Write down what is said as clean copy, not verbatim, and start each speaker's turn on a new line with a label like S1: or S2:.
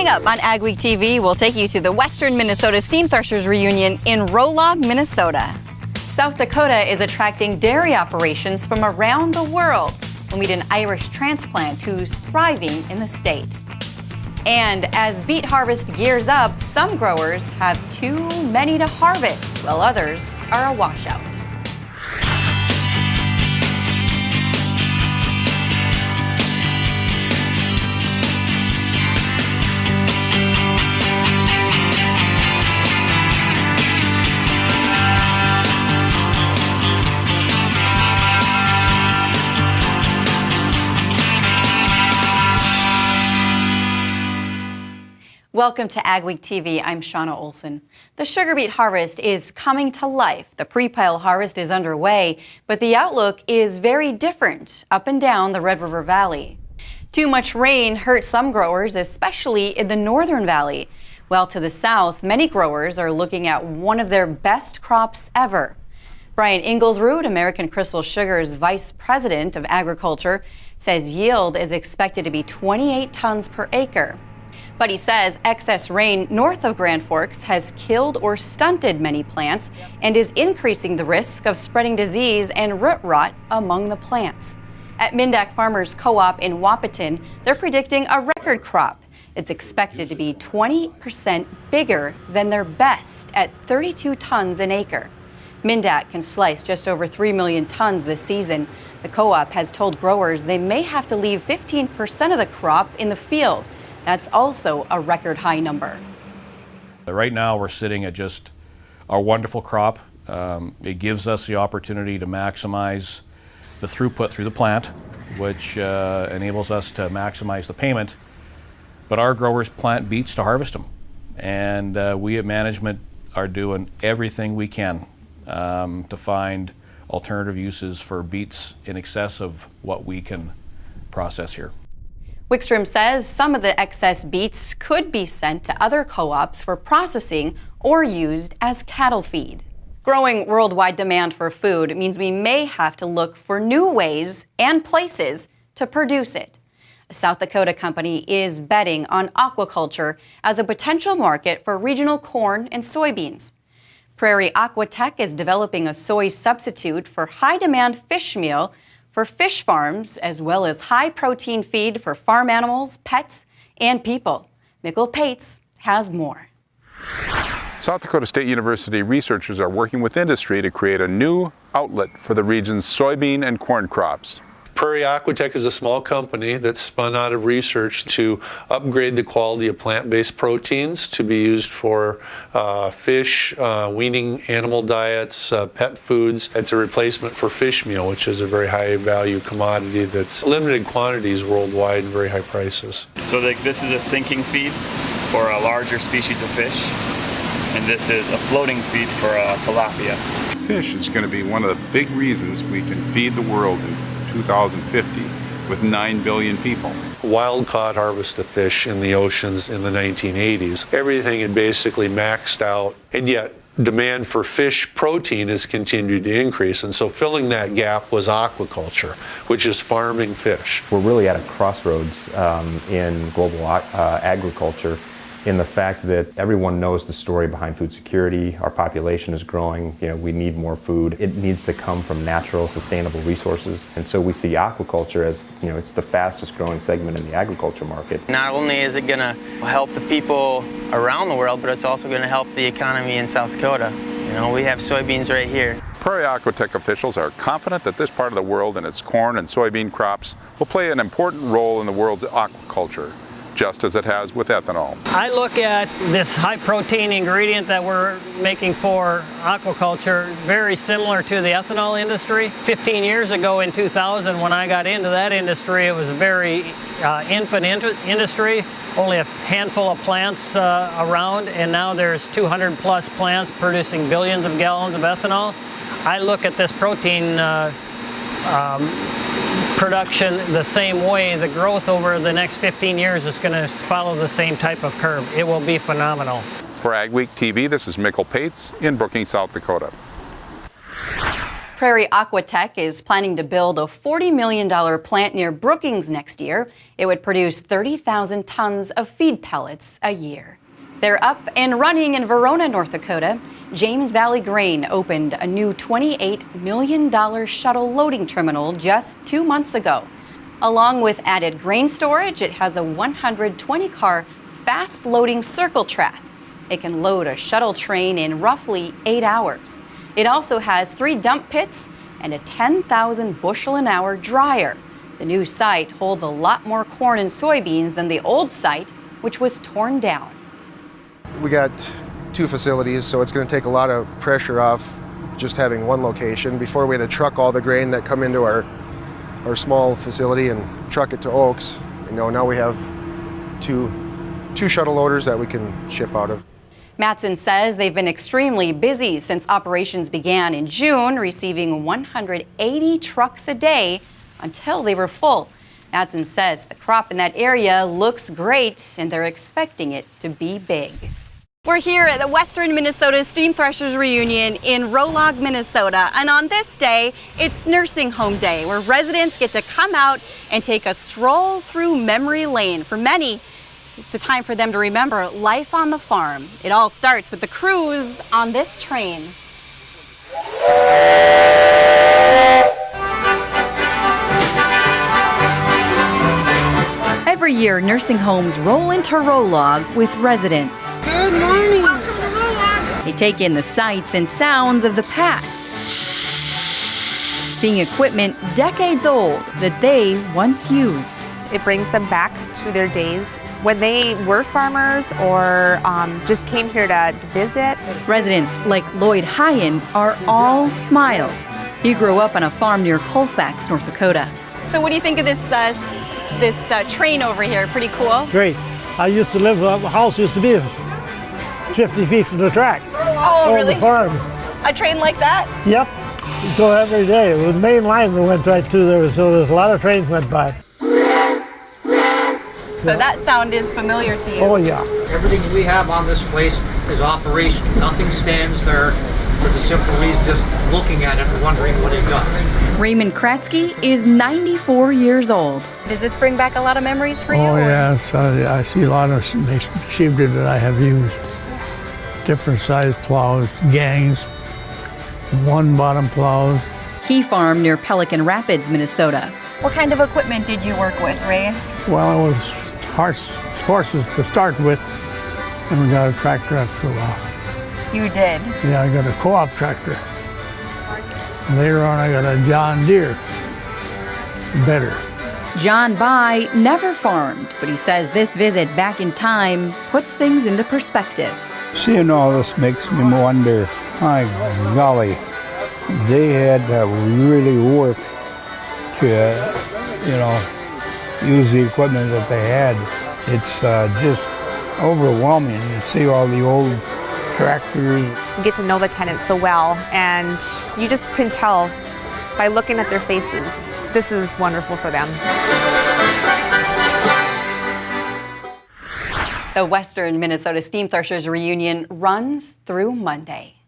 S1: Coming up on AgweekTV, we'll take you to the Western Minnesota Steam Threshers reunion in Rolog, Minnesota. South Dakota is attracting dairy operations from around the world. We'll meet an Irish transplant who's thriving in the state. And as beet harvest gears up, some growers have too many to harvest, while others are a washout. Welcome to AgweekTV. I'm Shauna Olson. The sugar beet harvest is coming to life. The pre-pile harvest is underway, but the outlook is very different up and down the Red River Valley. Too much rain hurt some growers, especially in the Northern Valley. While to the south, many growers are looking at one of their best crops ever. Brian Inglesrud, American Crystal Sugar's Vice President of Agriculture, says yield is expected to be 28 tons per acre. But he says excess rain north of Grand Forks has killed or stunted many plants and is increasing the risk of spreading disease and root rot among the plants. At Mindak Farmers Co-op in Wahpeton, they're predicting a record crop. It's expected to be 20% bigger than their best at 32 tons an acre. Mindak can slice just over 3 million tons this season. The co-op has told growers they may have to leave 15% of the crop in the field. That's also a record high number.
S2: Right now we're sitting at just our wonderful crop. It gives us the opportunity to maximize the throughput through the plant, which enables us to maximize the payment. But our growers plant beets to harvest them. And we at management are doing everything we can to find alternative uses for beets in excess of what we can process here.
S1: Wickstrom says some of the excess beets could be sent to other co-ops for processing or used as cattle feed. Growing worldwide demand for food means we may have to look for new ways and places to produce it. A South Dakota company is betting on aquaculture as a potential market for regional corn and soybeans. Prairie Aquatech is developing a soy substitute for high-demand fish meal for fish farms, as well as high-protein feed for farm animals, pets, and people. Mikkel Pates has more.
S3: South Dakota State University researchers are working with industry to create a new outlet for the region's soybean and corn crops.
S4: Prairie Aquatech is a small company that spun out of research to upgrade the quality of plant-based proteins to be used for fish, weaning animal diets, pet foods. It's a replacement for fish meal, which is a very high-value commodity that's limited quantities worldwide and very high prices.
S5: So this is a sinking feed for a larger species of fish, and this is a floating feed for tilapia.
S3: Fish is going to be one of the big reasons we can feed the world in 2050 with 9 billion people.
S4: Wild-caught harvest of fish in the oceans in the 1980s. Everything had basically maxed out, and yet demand for fish protein has continued to increase, and so filling that gap was aquaculture, which is farming fish.
S6: We're really at a crossroads in global agriculture, in the fact that everyone knows the story behind food security. Our population is growing. We need more food. It needs to come from natural, sustainable resources. And so we see aquaculture as, it's the fastest growing segment in the agriculture market.
S7: Not only is it going to help the people around the world, but it's also going to help the economy in South Dakota. We have soybeans right here.
S3: Prairie Aquatech officials are confident that this part of the world and its corn and soybean crops will play an important role in the world's aquaculture, just as it has with ethanol.
S8: I look at this high protein ingredient that we're making for aquaculture very similar to the ethanol industry. 15 years ago in 2000, when I got into that industry, it was a very infant industry, only a handful of plants around, and now there's 200 plus plants producing billions of gallons of ethanol. I look at this protein production the same way. The growth over the next 15 years is going to follow the same type of curve. It will be phenomenal.
S3: For AgweekTV, this is Mikkel Pates in Brookings, South Dakota.
S1: Prairie Aquatech is planning to build a $40 million plant near Brookings next year. It would produce 30,000 tons of feed pellets a year. They're up and running in Verona, North Dakota. James Valley Grain opened a new $28 million shuttle loading terminal just 2 months ago. Along with added grain storage, it has a 120-car fast-loading circle track. It can load a shuttle train in roughly 8 hours. It also has 3 dump pits and a 10,000 bushel an hour dryer. The new site holds a lot more corn and soybeans than the old site, which was torn down.
S9: We got 2 facilities, so it's going to take a lot of pressure off just having one location. Before we had to truck all the grain that come into our small facility and truck it to Oaks. Now we have two shuttle loaders that we can ship out of.
S1: Matson says they've been extremely busy since operations began in June, receiving 180 trucks a day until they were full. Matson says the crop in that area looks great and they're expecting it to be big. We're here at the Western Minnesota Steam Threshers Reunion in Rolog, Minnesota. And on this day, it's Nursing Home Day, where residents get to come out and take a stroll through memory lane. For many, it's a time for them to remember life on the farm. It all starts with the crews on this train. Every year, nursing homes roll into Rolog with residents.
S10: Good morning. Welcome to Rolog.
S1: They take in the sights and sounds of the past, seeing equipment decades old that they once used.
S11: It brings them back to their days when they were farmers or just came here to visit.
S1: Residents like Lloyd Hyen are all smiles. He grew up on a farm near Colfax, North Dakota. So what do you think of this train over here? Pretty cool?
S10: Great. I used to live, the house used to be 50 feet from the track.
S1: Oh, really?
S10: On the farm.
S1: A train like that?
S10: Yep. You go every day. It was the main line that went right through there, so there's a lot of trains went by.
S1: So that sound is familiar to you?
S10: Oh, yeah.
S12: Everything we have on this place is operational. Nothing stands there for the simple reason just looking at it and wondering what it does.
S1: Raymond Kratzky is 94 years old. Does this bring back a lot of memories for you?
S10: Oh, yes. I see a lot of machinery that I have used. Different size plows, gangs, one bottom plows.
S1: He farmed near Pelican Rapids, Minnesota. What kind of equipment did you work with, Ray?
S10: Well, it was horses to start with, and we got a tractor after a while.
S1: You did?
S10: Yeah, I got a co-op tractor. Later on, I got a John Deere, better.
S1: John By never farmed, but he says this visit back in time puts things into perspective.
S13: Seeing all this makes me wonder, my golly, they had to really work to, use the equipment that they had. It's just overwhelming to see all the old tractors.
S11: You get to know the tenants so well, and you just can tell by looking at their faces, this is wonderful for them.
S1: The Western Minnesota Steam Threshers Reunion runs through Monday.